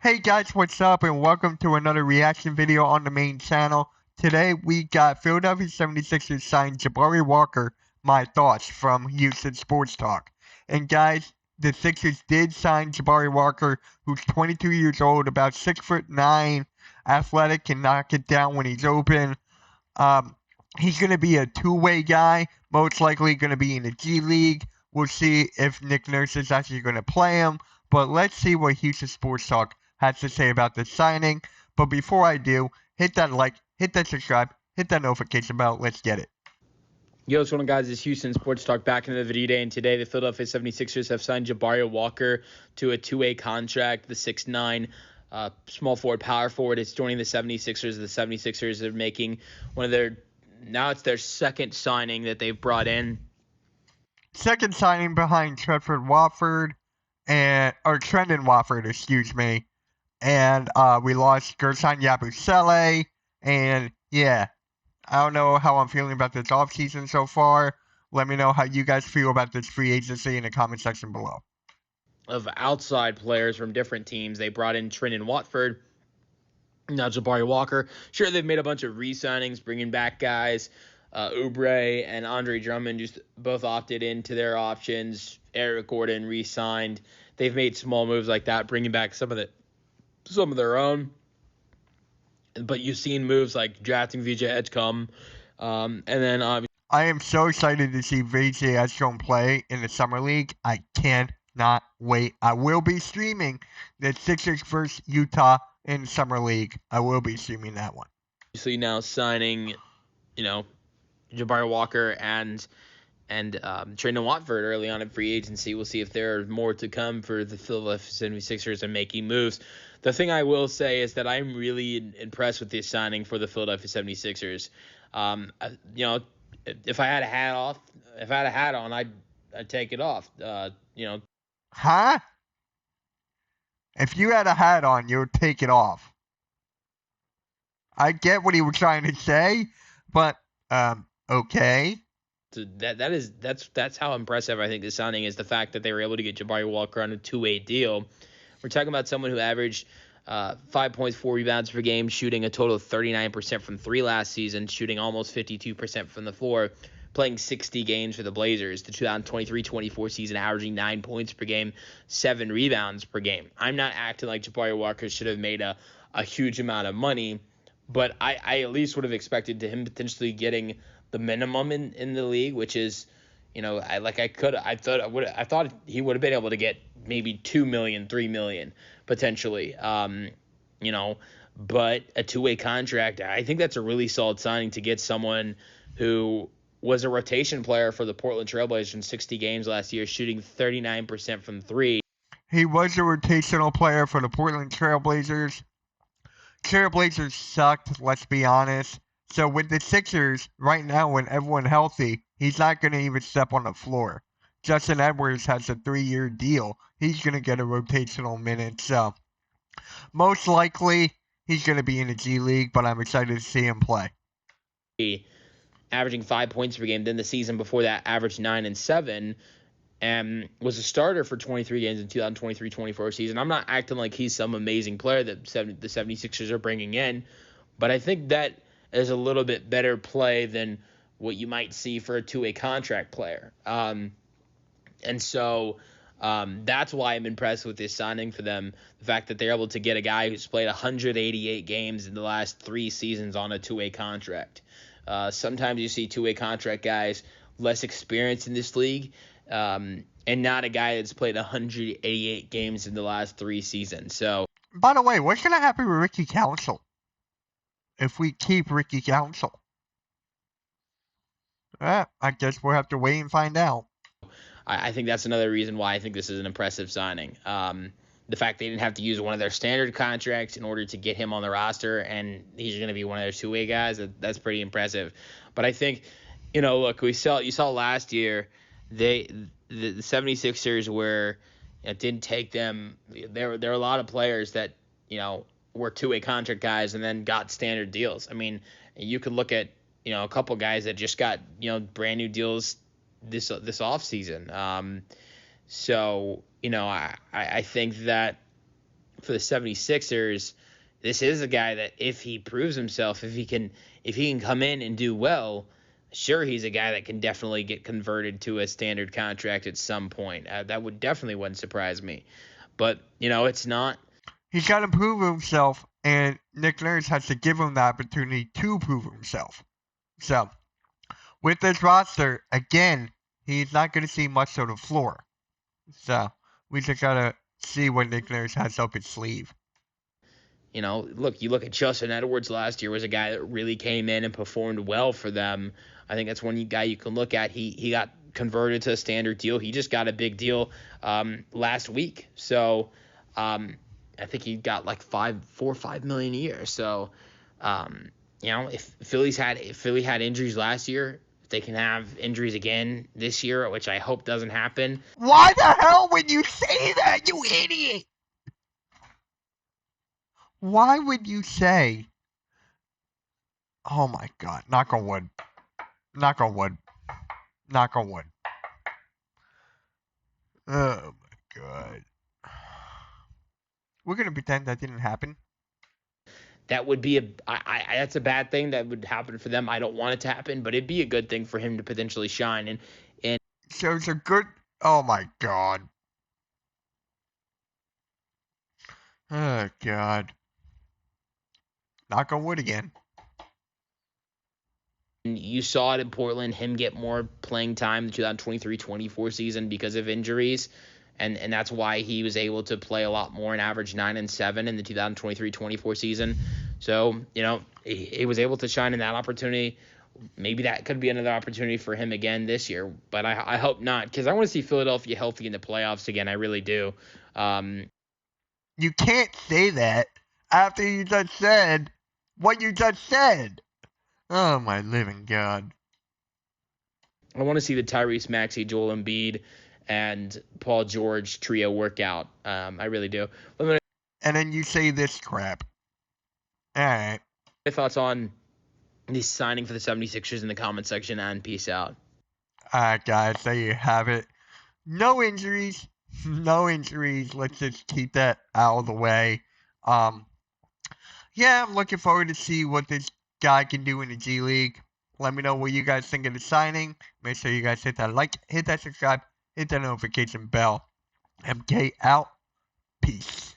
Hey guys, what's up and welcome to another reaction video on the main channel. Today we got Philadelphia 76ers signed Jabari Walker, my thoughts from Houston Sports Talk. And guys, the Sixers did sign Jabari Walker, who's 22 years old, about 6'9", athletic, can knock it down when he's open. He's going to be a two-way guy, most likely going to be in the G League. We'll see if Nick Nurse is actually going to play him. But let's see what Houston Sports Talk has to say about this signing. But before I do, hit that like, hit that subscribe, hit that notification bell. Let's get it. Yo, what's going on, guys? It's Houston Sports Talk back into the video day, and today the Philadelphia 76ers have signed Jabari Walker to a two-way contract. The 6'9", small forward, power forward is joining the 76ers. The 76ers are making one of their, now it's their second signing that they've brought in. Second signing behind Trendon Watford, excuse me. And we lost Gerson Yabusele, and yeah, I don't know how I'm feeling about this offseason so far. Let me know how you guys feel about this free agency in the comment section below. Of outside players from different teams, they brought in Trendon Watford, now Jabari Walker. Sure, they've made a bunch of re-signings, bringing back guys. Oubre and Andre Drummond just both opted into their options. Eric Gordon re-signed. They've made small moves like that, bringing back some of their own. But you've seen moves like drafting VJ Edgecombe, and then obviously I am so excited to see VJ Edgecombe play in the Summer League. I cannot wait. I will be streaming the Sixers vs. Utah in the Summer League. I will be streaming that one. Obviously now signing, Jabari Walker and Trendon Watford early on in free agency. We'll see if there are more to come for the Philadelphia 76ers and making moves. The thing I will say is that I'm really impressed with this signing for the Philadelphia 76ers. If I had a hat on, I'd take it off. Huh? If you had a hat on, you would take it off. I get what he was trying to say, but okay. So that's how impressive I think this signing is. The fact that they were able to get Jabari Walker on a two-way deal. We're talking about someone who averaged 5 points, 4 rebounds per game, shooting a total of 39% from three last season, shooting almost 52% from the floor, playing 60 games for the Blazers. The 2023-24 season, averaging 9 points per game, 7 rebounds per game. I'm not acting like Jabari Walker should have made a huge amount of money, but I at least would have expected him potentially getting the minimum in the league, which is, I thought he would have been able to get maybe $2 million, $3 million potentially. But a two-way contract, I think that's a really solid signing to get someone who was a rotation player for the Portland Trailblazers in 60 games last year, shooting 39% from three. He was a rotational player for the Portland Trailblazers. Trailblazers sucked, let's be honest. So with the Sixers, right now when everyone healthy, he's not going to even step on the floor. Justin Edwards has a 3-year deal. He's going to get a rotational minute. So most likely he's going to be in the G League, but I'm excited to see him play. Averaging 5 points per game. Then the season before that, averaged 9 and 7. And was a starter for 23 games in 2023-24 season. I'm not acting like he's some amazing player that the 76ers are bringing in, but I think that is a little bit better play than what you might see for a two-way contract player. And so that's why I'm impressed with this signing for them. The fact that they're able to get a guy who's played 188 games in the last 3 seasons on a two-way contract. Sometimes you see two-way contract guys less experienced in this league, and not a guy that's played 188 games in the last 3 seasons. So, by the way, what's going to happen with Ricky Council if we keep Ricky Council? I guess we'll have to wait and find out. I think that's another reason why I think this is an impressive signing. The fact they didn't have to use one of their standard contracts in order to get him on the roster, and he's going to be one of their two-way guys, that's pretty impressive. But I think, look, you saw last year, the 76ers were, it didn't take them. There were a lot of players that, were two-way contract guys and then got standard deals. I mean, you could look at, a couple guys that just got, brand new deals this offseason. So, I think that for the 76ers, this is a guy that if he proves himself, if he can come in and do well, sure, he's a guy that can definitely get converted to a standard contract at some point. That would definitely wouldn't surprise me. But, it's not. He's got to prove himself, and Nick Nurse has to give him the opportunity to prove himself. So, with this roster, again, he's not going to see much of the floor. So, we just got to see what Nick Nurse has up his sleeve. Look, you look at Justin Edwards last year was a guy that really came in and performed well for them. I think that's one guy you can look at. He got converted to a standard deal. He just got a big deal last week. So I think he got like 4 or 5 million a year. So if Philly had injuries last year, if they can have injuries again this year, which I hope doesn't happen. Why the hell would you say that, you idiot? Why would you say? Oh my God! Knock on wood. Knock on wood. Knock on wood. Oh my God. We're gonna pretend that didn't happen. That would be that's a bad thing that would happen for them. I don't want it to happen, but it'd be a good thing for him to potentially shine. And so it's a good. Oh my God. Oh God. Knock on wood again. You saw it in Portland, him get more playing time in the 2023-24 season because of injuries. And that's why he was able to play a lot more and average 9 and 7 in the 2023-24 season. So, he was able to shine in that opportunity. Maybe that could be another opportunity for him again this year, but I hope not, because I want to see Philadelphia healthy in the playoffs again. I really do. You can't say that after you just said what you just said. Oh my living God. I want to see the Tyrese Maxey, Joel Embiid, and Paul George trio workout. I really do. And then you say this crap. All right. My thoughts on the signing for the 76ers in the comment section, and peace out. All right, guys. There you have it. No injuries. No injuries. Let's just keep that out of the way. Yeah, I'm looking forward to see what this guy can do in the G League. Let me know what you guys think of the signing. Make sure you guys hit that like, hit that subscribe, hit that notification bell. MK out. Peace.